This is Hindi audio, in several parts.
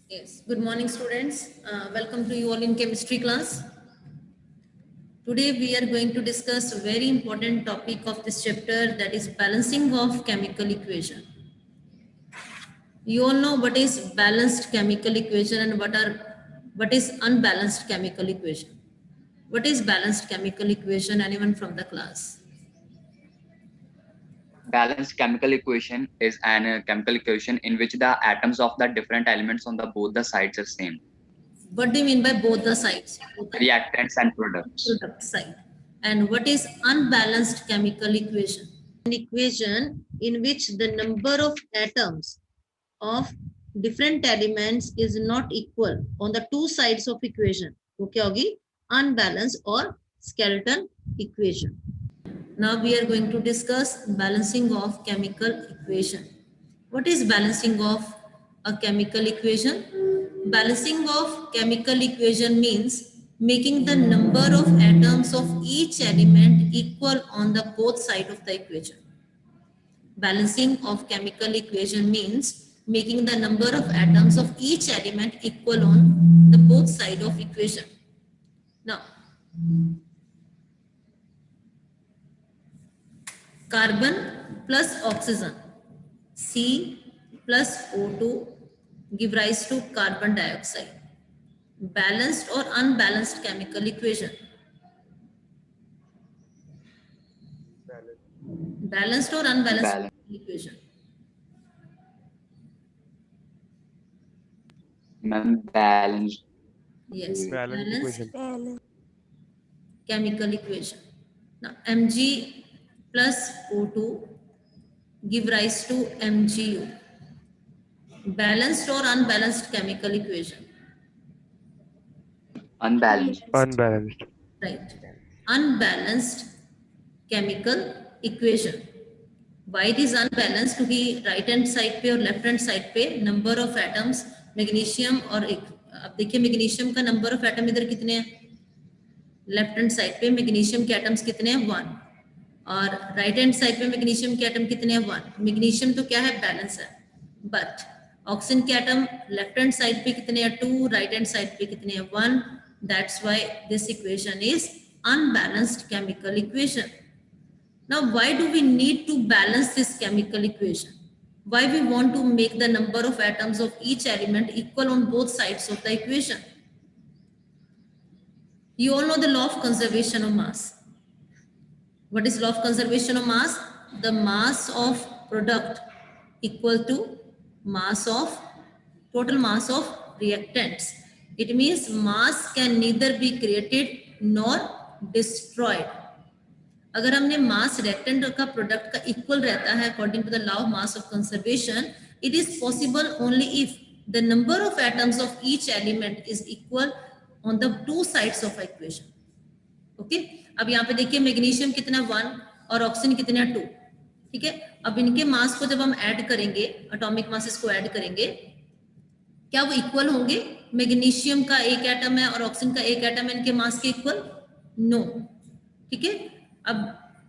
Yes, good morning students. Welcome to you all in chemistry class. Today we are going to discuss a very important topic of this chapter, that is balancing of chemical equation. You all know what is balanced chemical equation and what is unbalanced chemical equation. What is balanced chemical equation? Anyone from the class? Balanced chemical equation is an chemical equation in which the atoms of the different elements on the both the sides are same. What do you mean by both the sides? Both the Reactants and products. product side. And what is unbalanced chemical equation? An equation in which the number of atoms of different elements is not equal on the two sides of equation. तो क्या होगी? Unbalanced or skeleton equation. Now we are going to discuss balancing of chemical equation. What is balancing of a chemical equation? Balancing of chemical equation means making the number of atoms of each element equal on the both side of the equation. Balancing of chemical equation means making the number of atoms of each element equal on the both side of equation. Now, carbon plus oxygen, C plus O2 give rise to carbon dioxide. Balanced or unbalanced chemical equation? Balanced or unbalanced Balance. equation? Balanced. Yes, Balance balanced equation. chemical equation. Now, Mg plus O2 give rise to MgU. Balanced or unbalanced chemical equation? Unbalanced. Unbalanced. Right. Unbalanced chemical equation. Why it is unbalanced? क्योंकि right hand side पे और left hand side पे number of atoms मैग्नीशियम और अब देखिए मैग्नीशियम का number of atom इधर कितने हैं? लेफ्ट हैंड साइड पे मैग्नीशियम के एटम्स कितने हैं? 1. और राइट हैंड साइड पे मैग्नीशियम के एटम कितने हैं? 1. मैग्नीशियम तो क्या है? बैलेंस है. बट ऑक्सीजन के एटम लेफ्ट हैंड साइड पे कितने हैं? 2. राइट हैंड साइड पे कितने हैं? 1. That's why this equation is unbalanced chemical equation. Now, why do we need to balance this chemical equation? Why we want to make the number of atoms of each element equal on both sides of the equation? You all know the law of conservation of mass. What is law of conservation of mass? The mass of product equal to mass of total mass of reactants. It means mass can neither be created nor destroyed. अगर हमने मास रिएक्टेंट का प्रोडक्ट का इक्वल रहता है according to the law of mass of conservation, it is possible only if the number of atoms of each element is equal on the two sides of equation. Okay, अब यहाँ पे देखिए मैग्नीशियम कितना 1 और ऑक्सीजन कितना 2. ठीक है, अब इनके मास को जब हम ऐड करेंगे, एटॉमिक मासेस को ऐड करेंगे, क्या वो इक्वल होंगे? मैग्नीशियम का एक एटम है और ऑक्सीजन का एक एटम है, इनके मास के इक्वल? नो. ठीक है, अब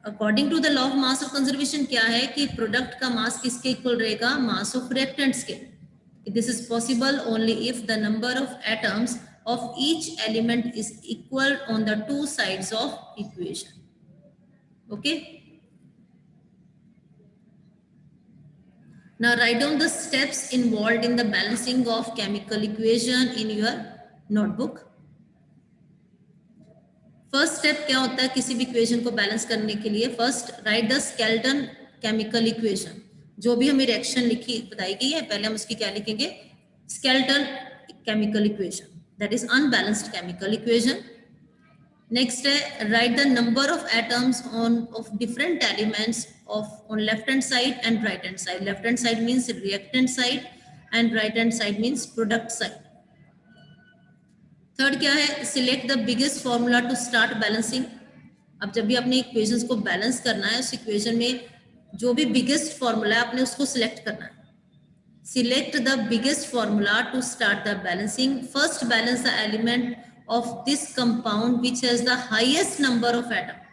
according to the law of mass of conservation क्या है कि प्रोडक्ट का मास किसके इक्वल रहेगा? मास ऑफ रिएक्टेंट्स के. This is possible only if the number of atoms of each element is equal on the two sides of equation. Okay, now write down the steps involved in the balancing of chemical equation in your notebook. First step क्या होता है किसी भी इक्वेशन को बैलेंस करने के लिए? First right the skeleton chemical equation. जो भी हमें रिएक्शन लिखी बताई गई है, पहले हम उसकी क्या लिखेंगे? Skeleton chemical equation, that is unbalanced chemical equation. Next, write the number of atoms of different elements on left hand side and right hand side. Left hand side means reactant side and right hand side means product side. Third क्या है? Select the biggest formula to start balancing. अब जब भी अपने इक्वेशंस को बैलेंस करना है, उस इक्वेशन में जो भी बिगेस्ट फॉर्मूला है आपने उसको सिलेक्ट करना है. Select the biggest formula to start the balancing. First balance the element of this compound which has the highest number of atoms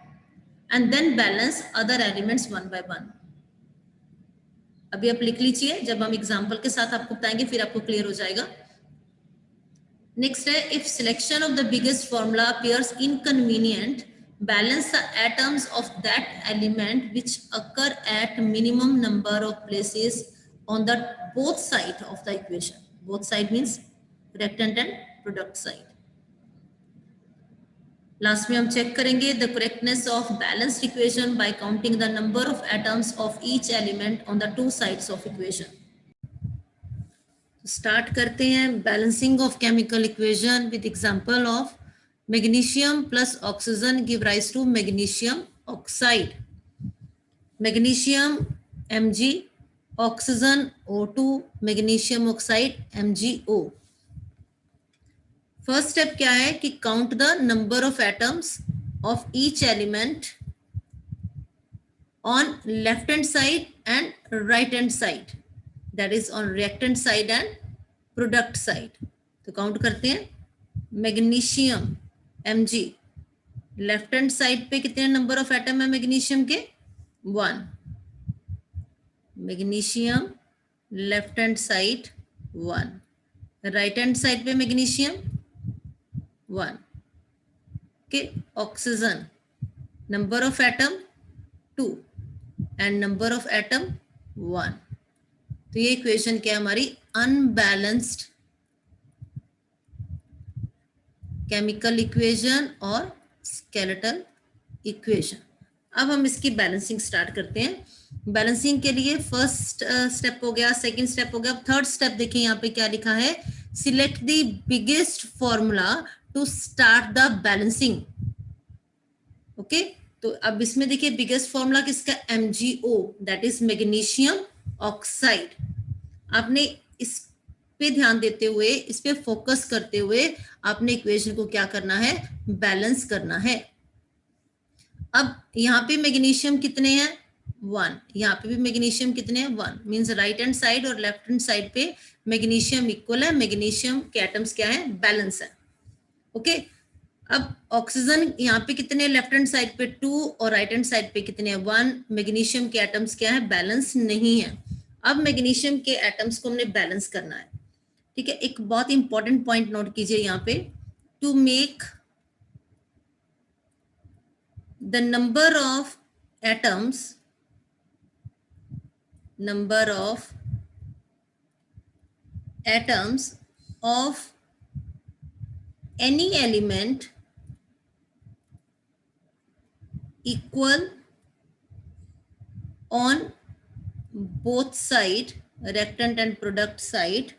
and then balance other elements one by one. अभी आप लिख लीजिए, जब हम एग्जाम्पल के साथ आपको बताएंगे फिर आपको क्लियर हो जाएगा. नेक्स्ट है, if selection of the biggest formula appears inconvenient, balance the atoms of that element which occur at minimum number of places on the both side of the equation. Both side means reactant and product side. Last में हम चेक करेंगे the correctness of balanced equation by counting the number of atoms of each element on the two sides of equation. Start करते हैं balancing of chemical equation with example of magnesium plus oxygen give rise to magnesium oxide. Magnesium Mg, oxygen O2, magnesium oxide MgO. First step क्या है कि count the number of atoms of each element on left hand side and right hand side, that is on reactant side and product side. तो काउंट करते हैं. Magnesium Mg, left hand side पे कितने नंबर ऑफ एटम है मैग्नीशियम के? 1. Magnesium left hand side 1, right hand side पे magnesium 1. Okay, oxygen number of atom 2 and number of atom 1. तो ये इक्वेशन क्या हमारी अनबैलेंस्ड केमिकल इक्वेशन और स्केलेटल इक्वेशन. अब हम इसकी बैलेंसिंग स्टार्ट करते हैं. बैलेंसिंग के लिए फर्स्ट स्टेप हो गया, सेकंड स्टेप हो गया. थर्ड स्टेप देखिए यहाँ पे क्या लिखा है, select the biggest formula to start the balancing. Okay, तो अब इसमें देखिए बिगेस्ट फॉर्मूला किसका? MgO, that is magnesium oxide. आपने इस पे ध्यान देते हुए, इस पे फोकस करते हुए आपने इक्वेशन को क्या करना है? बैलेंस करना है. अब यहाँ पे मैग्नीशियम कितने हैं? 1. यहाँ पे भी मैग्नीशियम कितने हैं? 1. मींस राइट हैंड साइड और लेफ्ट हैंड साइड पे मैग्नीशियम इक्वल है. मैग्नीशियम के एटम्स क्या है? बैलेंस है. ओके, अब ऑक्सीजन यहाँ पे कितने? लेफ्ट हैंड साइड पे 2 और राइट हैंड साइड पे कितने हैं? 1. मैग्नीशियम के एटम्स क्या है? बैलेंस नहीं है. अब मैग्नीशियम के एटम्स को हमने बैलेंस करना है. ठीक है, एक बहुत इंपॉर्टेंट पॉइंट नोट कीजिए यहाँ पे, to make the number of atoms, number of atoms of any element equal on both side, reactant and product side,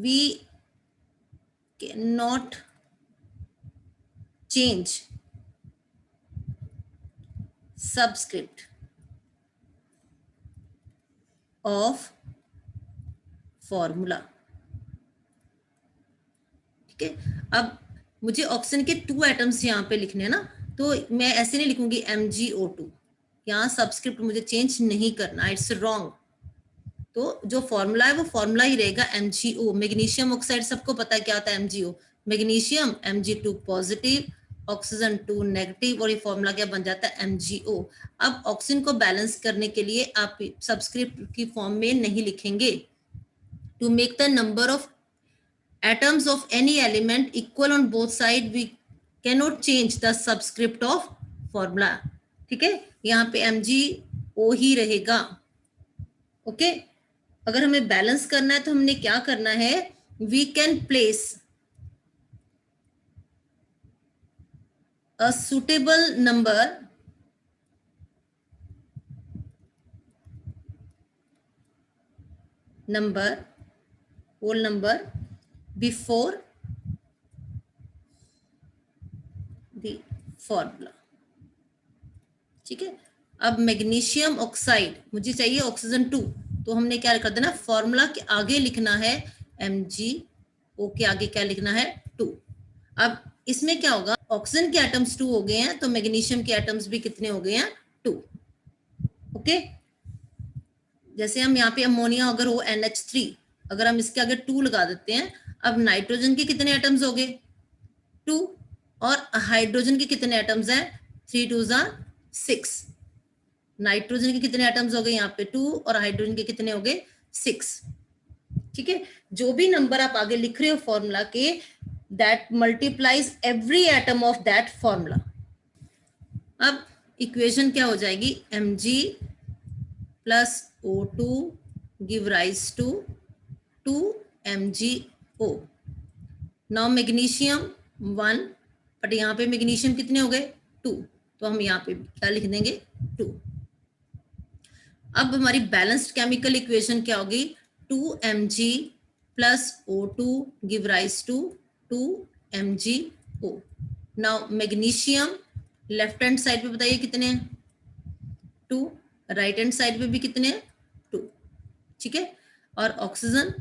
we cannot change subscript of formula. ठीक है, अब मुझे ऑक्सीजन के 2 एटम्स यहाँ पे लिखने हैं ना, तो मैं ऐसे नहीं लिखूंगी MgO2. यहाँ सब्सक्रिप्ट मुझे चेंज नहीं करना, इट्स रॉन्ग. तो जो फॉर्मूला है वो फॉर्मूला ही रहेगा MgO. मैग्नीशियम ऑक्साइड सबको पता है क्या होता है MgO. Magnesium Mg2 positive, oxygen 2 negative, और ये फॉर्मूला क्या बन जाता है? MgO. अब ऑक्सीजन को बैलेंस करने के लिए आप सब्सक्रिप्ट की फॉर्म में नहीं लिखेंगे. To make the number of atoms of any element equal on both side, we can not change the subscript of formula. ठीक है, यहाँ पे MgO ही रहेगा. ओके, अगर हमें बैलेंस करना है तो हमने क्या करना है? We can place a suitable number whole number before the formula. ठीक है, अब मैग्नीशियम ऑक्साइड मुझे चाहिए ऑक्सीजन 2, तो हमने क्या कर देना? फॉर्मूला के आगे लिखना है MgO के आगे क्या लिखना है? 2. अब इसमें क्या होगा? ऑक्सीजन के एटम्स 2 हो गए हैं, तो मैग्नीशियम के एटम्स भी कितने हो गए हैं? 2. ओके, जैसे हम यहाँ पे अमोनिया अगर हो NH3, अगर हम इसके आगे 2 लगा देते हैं, अब नाइट्रोजन के कितने एटम्स हो गए? 2. और हाइड्रोजन के कितने एटम्स हैं? 3 2 6. नाइट्रोजन के कितने एटम्स हो गए यहाँ पे? 2, और हाइड्रोजन के कितने हो गए? 6. ठीक है, जो भी नंबर आप आगे लिख रहे हो फॉर्मूला के, that multiplies every atom of that formula. अब इक्वेशन क्या हो जाएगी, Mg plus O2 give rise to 2 MgO। Now magnesium 1, but यहाँ पे मैग्नीशियम कितने हो गए 2, तो हम यहाँ पे क्या लिख देंगे 2। अब हमारी बैलेंस्ड केमिकल इक्वेशन क्या होगी, 2Mg plus O2 give rise to 2MgO। Now magnesium left hand side पे बताइए कितने हैं 2, राइट हैंड साइड पे भी कितने हैं 2, ठीक है। और ऑक्सीजन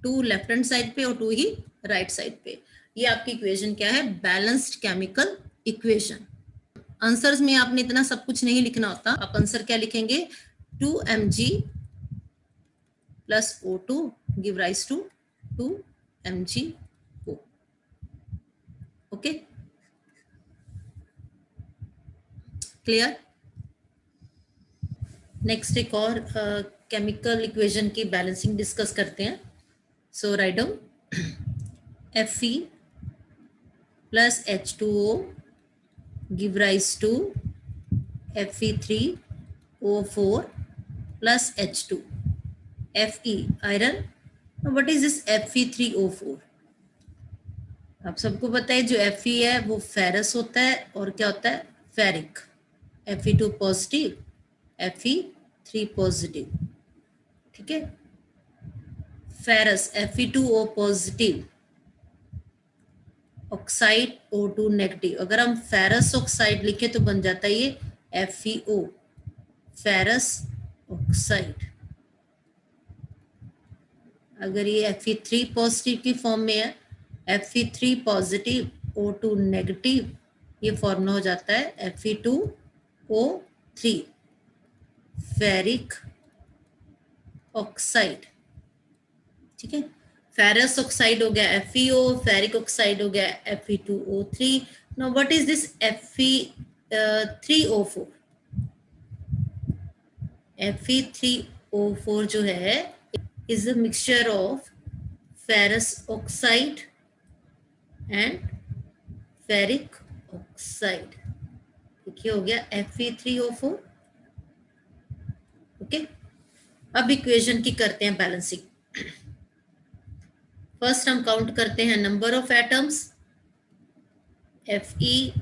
2 लेफ्ट हैंड साइड पे और 2 ही राइट साइड पे। ये आपकी इक्वेशन क्या है, बैलेंस्ड केमिकल इक्वेशन। आंसर्स में आपने इतना सब कुछ नहीं लिखना होता, आप आंसर क्या लिखेंगे, 2Mg plus O2 give rise to 2MgO। Okay, clear. Next एक और केमिकल इक्वेशन की बैलेंसिंग डिस्कस करते हैं। So write down, Fe plus H2O give rise to Fe3O4 plus H2. Fe iron. Now what is this Fe3O4? आप सबको पता है जो Fe है वो फेरस होता है और क्या होता है ferric. Fe2 positive, Fe3 positive, ठीक है। Ferrous Fe2O positive, oxide O2 negative. अगर हम फेरस ऑक्साइड लिखे तो बन जाता है ये FeO, फेरस ऑक्साइड। अगर ये Fe3 पॉजिटिव की फॉर्म में है, Fe3 पॉजिटिव O2 नेगेटिव, ये फॉर्मूला हो जाता है Fe2O3, फेरिक ऑक्साइड, ठीक है। फेरस ऑक्साइड हो गया FeO, फेरिक ऑक्साइड हो गया Fe2O3। Now what is this Fe3O4? Fe3O4 जो है is a mixture of ferrous oxide and ferric oxide। देखिए हो गया Fe3O4। ओके, अब इक्वेशन की करते हैं बैलेंसिंग। फर्स्ट हम काउंट करते हैं number of atoms. Fe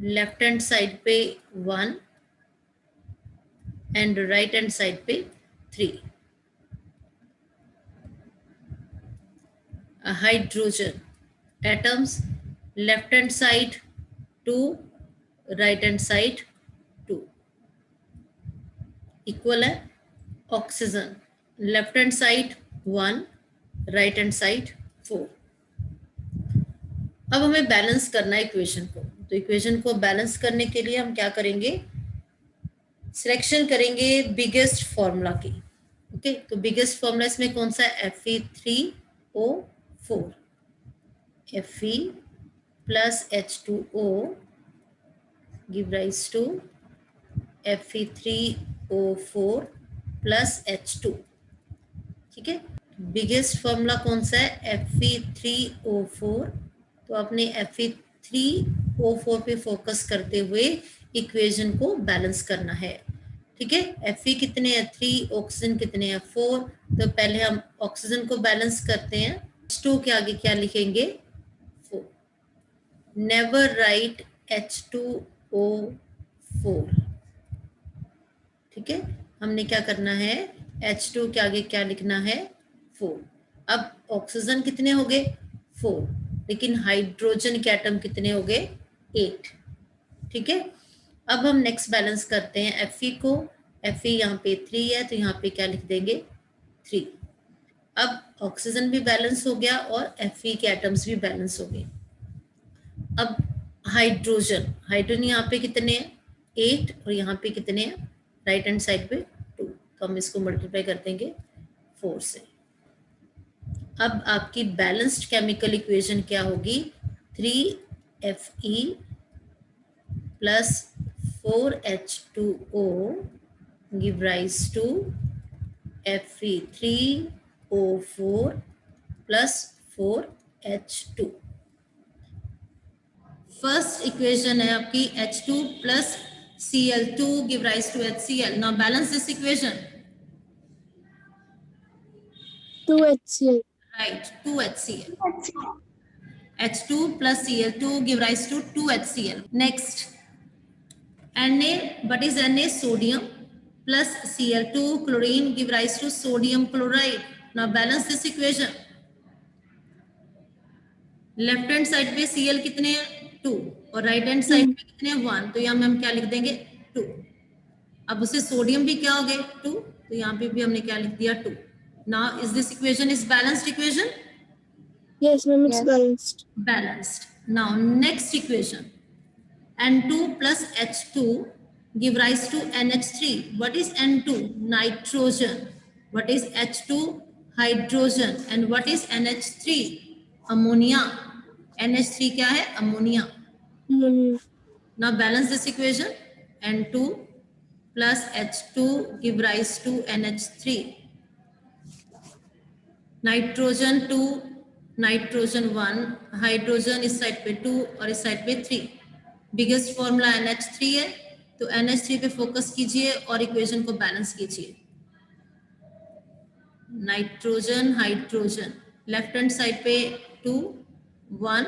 left hand side पे 1 एंड राइट हैंड साइड पे 3। Hydrogen atoms left hand side 2, right hand side 2, equal है। Oxygen left hand side 1, right hand side 4। अब हमें बैलेंस करना है इक्वेशन को, तो इक्वेशन को बैलेंस करने के लिए हम क्या करेंगे, सिलेक्शन करेंगे बिगेस्ट फॉर्मूला की। ओके, तो बिगेस्ट फॉर्मूला इसमें कौन सा है, Fe3O4, Fe plus H2O give rise to Fe3O4 plus H2, ठीक है। बिगेस्ट फॉर्मूला कौन सा है, Fe3O4, तो आपने Fe3O4 पे फोकस करते हुए इक्वेशन को बैलेंस करना है, ठीक है। Fe कितने हैं 3, ऑक्सीजन कितने हैं 4, तो पहले हम ऑक्सीजन को बैलेंस करते हैं। H2 के आगे क्या लिखेंगे 4। नेवर राइट H2O4, ठीक है। हमने क्या करना है, H2 के आगे क्या लिखना है 4। अब ऑक्सीजन कितने हो गए 4, लेकिन हाइड्रोजन के एटम कितने हो गए 8, ठीक है। अब हम नेक्स्ट बैलेंस करते हैं Fe को। Fe यहाँ पे 3 है तो यहाँ पे क्या लिख देंगे 3। अब ऑक्सीजन भी बैलेंस हो गया और Fe के एटम्स भी बैलेंस हो गए। अब हाइड्रोजन, हाइड्रोजन यहाँ पे कितने हैं 8 और यहाँ पे कितने हैं राइट हैंड साइड पे 2, तो हम इसको मल्टीप्लाई कर देंगे 4 से। अब आपकी बैलेंस्ड केमिकल इक्वेशन क्या होगी, 3Fe plus 4H2O give rise to Fe3 O4 plus 4H2. First equation है आपकी H2 plus Cl2 give rise to HCl. Now balance this equation. 2HCl. Right, 2HCl. H2 plus Cl2 give rise to 2HCl. Next, Na, what is Na? Sodium plus Cl2 chlorine give rise to sodium chloride. Now balance this equation. Left hand side पे Cl कितने हैं 2 और राइट हैंड साइड पे कितने हैं 1, तो यहाँ में हम क्या लिख देंगे 2. अब उसे सोडियम भी क्या हो गए 2, तो यहाँ पे भी हमने क्या लिख दिया 2. Now is this equation is balanced equation? Yes, ma'am, it's Yes. balanced. Balanced. Now next equation, N2 plus H2 give rise to NH3. What is N2? Nitrogen. What is H2? Hydrogen. And what is NH3? Ammonia. NH3 क्या है? Ammonia. Ammonia. Now balance this equation. N2 plus H2 give rise to NH3. Nitrogen 2, nitrogen 1, hydrogen इस साइड पे 2 और इस साइड पे 3. बिगेस्ट फॉर्मूला NH3 है, तो NH3 पे फोकस कीजिए और इक्वेशन को बैलेंस कीजिए. Nitrogen hydrogen left hand side पे 2, 1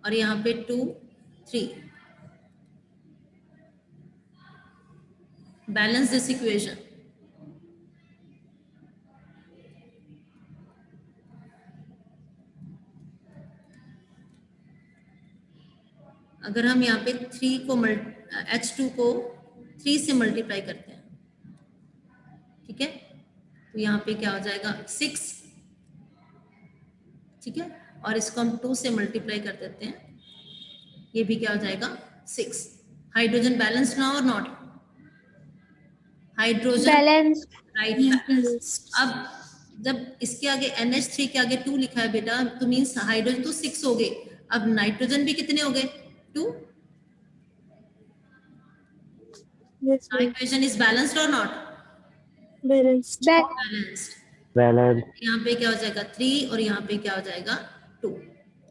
और यहाँ पे 2, 3. Balance this equation. अगर हम यहाँ पे 3 को H2 को 3 से मल्टीप्लाई करते हैं, ठीक है, तो यहाँ पे क्या हो जाएगा 6, ठीक है, और इसको हम 2 से मल्टीप्लाई कर देते हैं, ये भी क्या हो जाएगा 6. हाइड्रोजन बैलेंस ना और not? Hydrogen Balanced. Right. Balanced. अब जब इसके आगे NH3 के आगे 2 लिखा है बेटा, तो मीन्स हाइड्रोजन तो 6 हो गए. अब नाइट्रोजन भी कितने हो गए 2. Yes, ma'am. Equation is balanced और नॉट? Balanced. बैलेंस्ड. बैलेंस यहाँ पे क्या हो जाएगा 3 और यहाँ पे क्या हो जाएगा 2,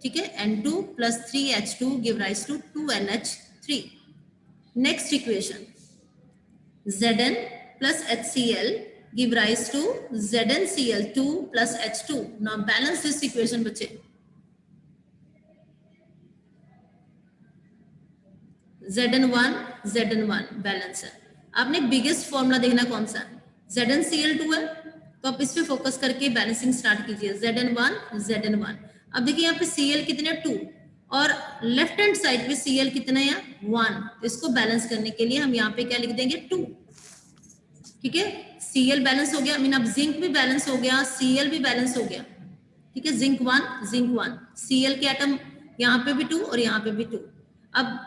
ठीक है. N2 plus 3H2 give rise to 2NH3. Next equation Zn plus HCl give rise to ZnCl2 plus H2. Now balance this equation बच्चे. Zn1 बैलेंस है. आपने बिगेस्ट फॉर्मूला देखना कौन सा है? ZnCl2 है, तो आप इस पे फोकस करके बैलेंसिंग स्टार्ट कीजिए. Zn1. अब देखिए यहाँ पे Cl कितने 2 और लेफ्ट हैंड साइड पे Cl कितने हैं 1, तो इसको बैलेंस करने के लिए हम यहाँ पे क्या लिख देंगे 2, ठीक है. Cl बैलेंस हो गया, मीन अब जिंक भी बैलेंस हो गया, Cl भी बैलेंस हो गया, ठीक है. जिंक 1 Cl के एटम यहाँ पे भी 2 और यहाँ पे भी 2. अब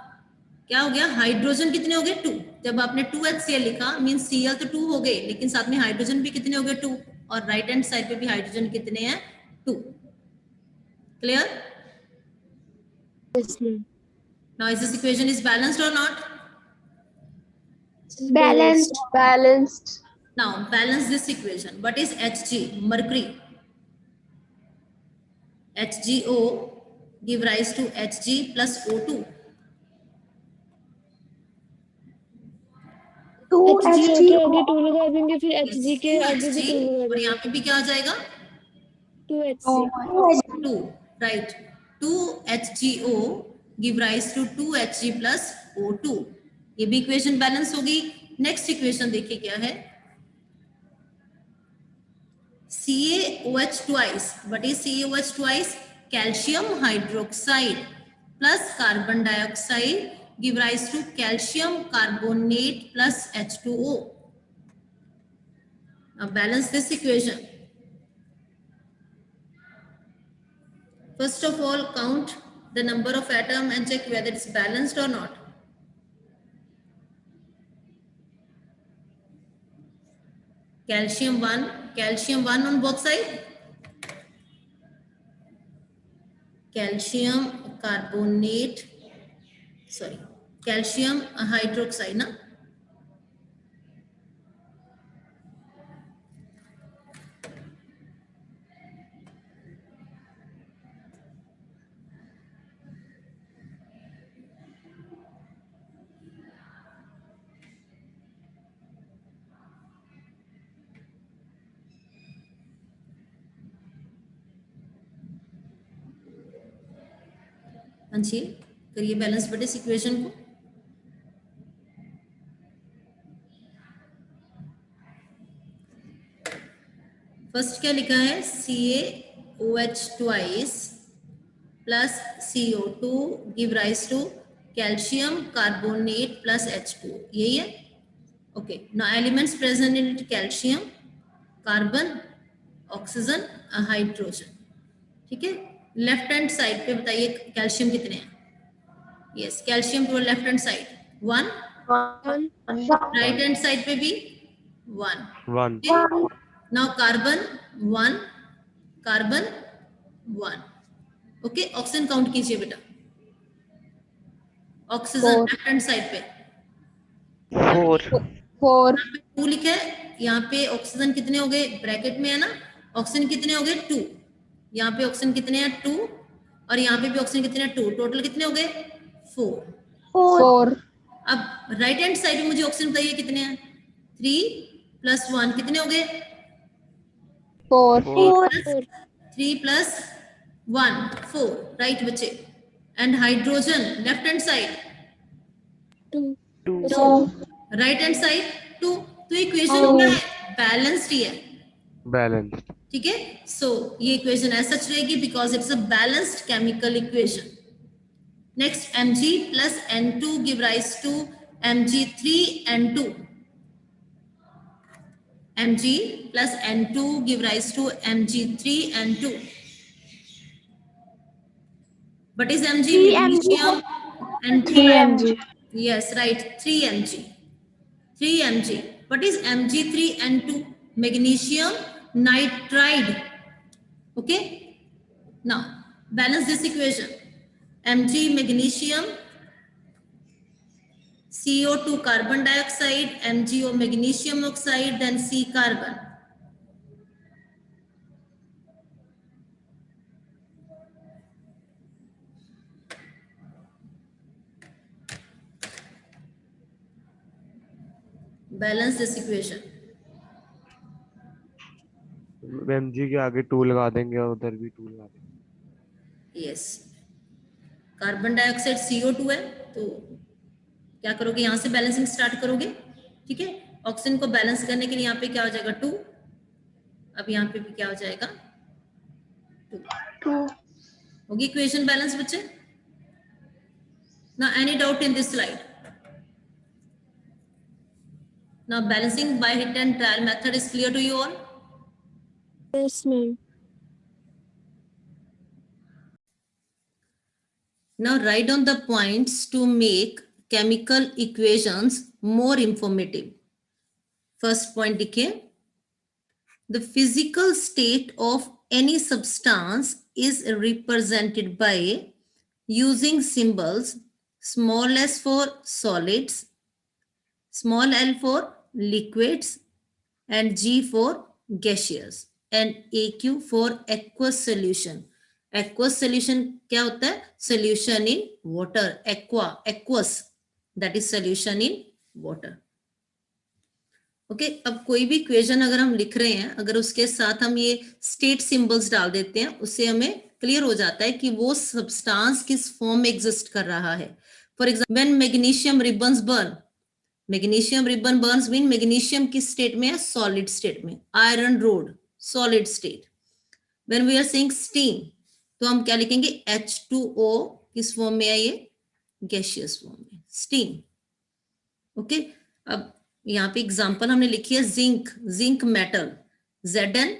क्या हो गया हाइड्रोजन कितने हो गए 2. जब आपने 2HCl लिखा मीन Cl तो 2 हो गए, लेकिन साथ में हाइड्रोजन भी कितने हो गए 2, और राइट हैंड साइड पे भी हाइड्रोजन कितने हैं 2. Clear? Yes, ma'am. Now is this equation is balanced और not? Balanced. Balanced. Now balance this equation. What is Hg? Mercury. HgO give rise to Hg plus O2. HG HG. के आगे 2 लगा देंगे, फिर HG के आगे भी 2 HG, लगा और देंगे. यहाँ पे भी क्या हो जाएगा 2HC. 2, right. 2HgO give rise to 2Hg plus O2. ये भी इक्वेशन बैलेंस होगी. नेक्स्ट इक्वेशन देखिए क्या है CaOH twice. What is CaOH twice? Calcium hydroxide plus carbon dioxide give rise to calcium carbonate plus H2O. Now balance this equation. First of all, count the number of atom and check whether it's balanced or not. Calcium 1 on both sides. Calcium carbonate, sorry, calcium hydroxide ना. अच्छी करिए बैलेंस बेटे इस इक्वेशन को। फर्स्ट क्या लिखा है, CaOH twice plus CO2 give rise to calcium carbonate plus H2, यही है। Okay, now elements present in it, calcium, carbon, oxygen, hydrogen. ठीक है, लेफ्ट हैंड साइड पे बताइए कैल्शियम कितने हैं। Yes, calcium to left hand side 1, right hand side पे भी 1। 1 now carbon 1, carbon 1। Okay, oxygen count कीजिए बेटा। Oxygen Four. Left hand side पे 4 4. यहाँ पे 2 लिखा है, यहाँ पे ऑक्सीजन कितने हो गए, ब्रैकेट में है ना, ऑक्सीजन कितने हो गए 2, यहाँ पे ऑक्सीजन कितने हैं 2, और यहाँ पे भी ऑक्सीजन कितने हैं 2, टोटल कितने हो गए 4। 4. अब राइट हैंड साइड में मुझे ऑक्सीजन बताइए कितने हैं, 3 + 1 कितने हो गए 4. 3 + 1 4, राइट बच्चे। And hydrogen left hand side 2 2. Right hand side 2, तो इक्वेशन क्या है, बैलेंस्ड ही है। बैलेंस्ड। ठीक है, सो ये इक्वेशन ऐसा रहेगी because it's a balanced chemical equation. Next, Mg + N2 give rise to Mg3N2, Mg + N2 give rise to Mg3N2। What is Mg? 3 Mg. Magnesium and 3 Mg. Yes, right, 3 Mg. 3 Mg. What is Mg3N2? Magnesium nitride. Okay. Now balance this equation. Mg magnesium, CO2 carbon dioxide, MgO magnesium oxide, then C carbon. Balance this equation. mg के आगे 2 लगा देंगे और उधर भी 2 लगा देंगे। यस, कार्बन डाइऑक्साइड CO2 है, तो क्या करोगे, यहां से बैलेंसिंग स्टार्ट करोगे। ठीक है, ऑक्सीजन को बैलेंस करने के लिए यहाँ पे क्या हो जाएगा 2, अब यहाँ पे भी क्या हो जाएगा 2 होगी इक्वेशन बैलेंस बच्चे। ना any doubt in this slide? Now balancing by hit and trial method is clear to you all? Yes, ma'am. Now write down the points to make chemical equations more informative. First point लिखिए, the physical state of any substance is represented by using symbols small s for solids, small l for liquids, and G for gaseous, and AQ for aqueous solution. Aqueous solution क्या होता है, solution in water. Aqueous, that is solution in water. Okay, अब कोई भी इक्वेशन अगर हम लिख रहे हैं, अगर उसके साथ हम ये स्टेट सिंबल्स डाल देते हैं, उससे हमें क्लियर हो जाता है कि वो सब्सटेंस किस फॉर्म में एग्जिस्ट कर रहा है। For example, when magnesium ribbons burn, magnesium ribbon burns mean magnesium किस स्टेट में है, सॉलिड स्टेट में। Iron rod solid state. When we are saying steam, तो हम क्या लिखेंगे, H2O किस फॉर्म में है, ये गैसियस फॉर्म में, स्टीम। ओके, अब यहाँ पे एग्जांपल हमने लिखी है जिंक, जिंक मेटल, Zn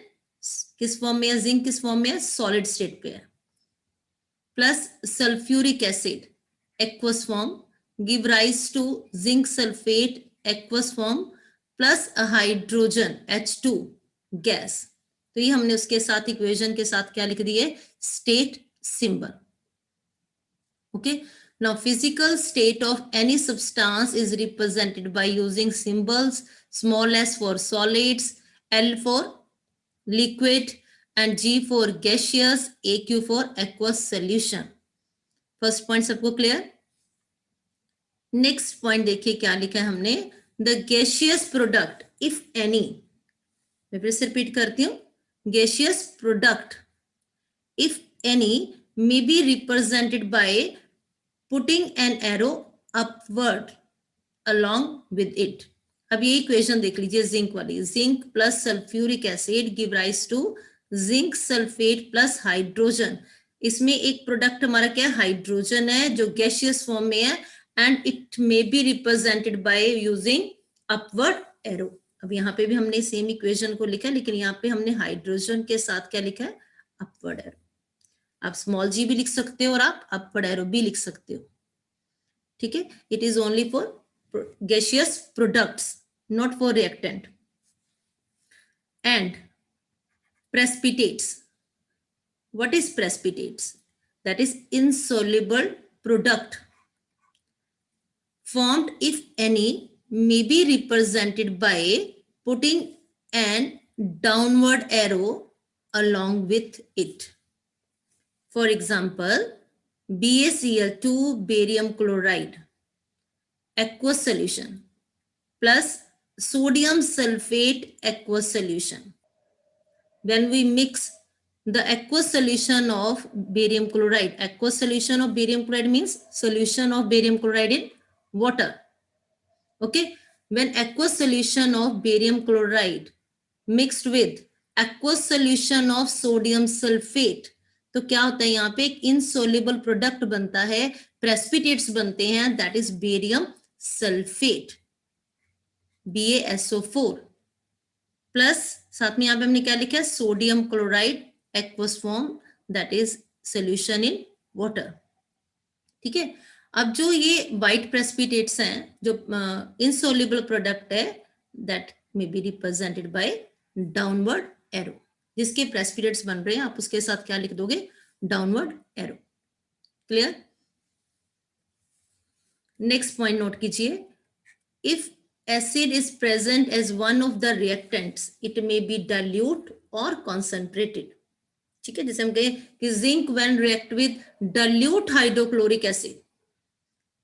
किस फॉर्म में है, जिंक किस फॉर्म में है, सॉलिड स्टेट पे है। Plus sulphuric acid aqueous form give rise to zinc sulfate aqueous form plus a hydrogen H2 gas। तो ये हमने उसके साथ इक्वेशन के साथ क्या लिख दिए, state symbol. Okay, now physical state of any substance is represented by using symbols small s for solids, L for liquid, and G for gaseous, AQ for aqueous solution। First point सबको क्लियर? नेक्स्ट पॉइंट देखिए क्या लिखा है हमने, the gaseous product if any, मैं फिर से रिपीट करती हूँ, gaseous product if any may be represented bye putting an arrow upward along with it. अब ये इक्वेशन देख लीजिए जिंक वाली, zinc plus sulphuric acid give rise to zinc sulphate plus hydrogen. इसमें एक प्रोडक्ट हमारा क्या है, हाइड्रोजन है जो गैसियस फॉर्म में है, and it may be represented by using upward arrow. अब यहाँ पे भी हमने सेम इक्वेशन को लिखा है, लेकिन यहाँ पे हमने हाइड्रोजन के साथ क्या लिखा है, अपवर्ड एरो। आप स्मॉल जी भी लिख सकते हो और आप अपवर्ड एरो भी लिख सकते हो, ठीक है। It is only for gaseous products, not for reactant. And precipitates. What is precipitates? That is insoluble product formed, if any, may be represented by putting an downward arrow along with it. For example, BaCl2 barium chloride aqueous solution plus sodium sulfate aqueous solution. When we mix the aqueous solution of barium chloride, aqueous solution of barium chloride means solution of barium chloride in water. Okay, when aqueous solution of barium chloride mixed with aqueous solution of sodium sulfate, तो क्या होता है, यहाँ पे एक insoluble product बनता है, precipitates बनते हैं, that is barium sulphate BaSO4 plus साथ में यहाँ पे हमने क्या लिखा है, sodium chloride aqueous form, that is solution in water, ठीक है। अब जो ये वाइट प्रेसिपिटेट्स हैं, जो इनसोल्युबल प्रोडक्ट है, that may be represented by downward arrow. जिसके प्रेसिपिटेट्स बन रहे हैं आप उसके साथ क्या लिख दोगे, downward arrow. Clear? Next point note कीजिए, if acid is present as one of the reactants it may be dilute और कॉन्सेंट्रेटेड, ठीक है। जैसे हम कहें कि zinc when react with dilute hydrochloric acid,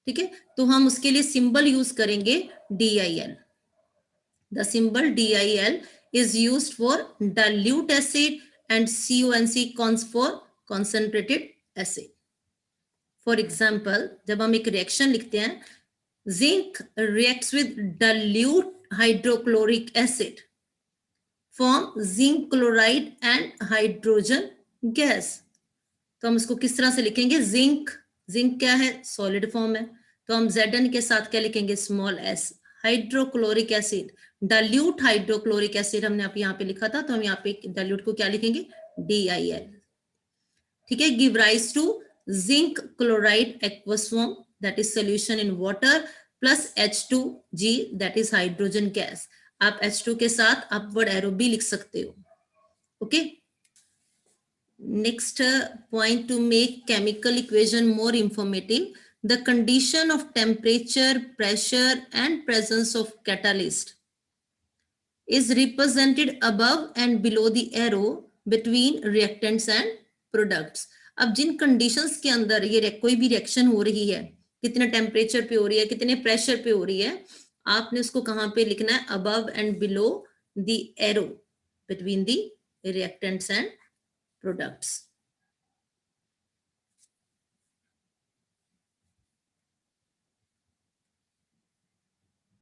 ठीक है, तो हम उसके लिए सिंबल यूज करेंगे DIL। The symbol DIL is used for dilute acid and CONC for concentrated acid. For example, जब हम एक रिएक्शन लिखते हैं, zinc reacts with dilute hydrochloric acid form zinc chloride and hydrogen gas, तो हम इसको किस तरह से लिखेंगे, जिंक क्या है, सॉलिड फॉर्म है, तो हम Zn के साथ क्या लिखेंगे, small s। Hydrochloric acid, dilute hydrochloric acid हमने आप यहाँ पे लिखा था, तो हम यहाँ पे डाइल्यूट को क्या लिखेंगे, DIL, ठीक है। Give rise to zinc chloride aqueous form, that is solution in water, plus H2G, that is hydrogen gas. आप H2 के साथ अपवर्ड एरो भी लिख सकते हो, okay. Next point, to make chemical equation more informative, the condition of temperature, pressure and presence of catalyst is represented above and below the arrow between reactants and products. अब जिन कंडीशंस के अंदर ये कोई भी रिएक्शन हो रही है, कितने टेम्परेचर पे हो रही है, कितने प्रेशर पे हो रही है, आपने उसको कहाँ पे लिखना है, above and below the arrow between the reactants and products.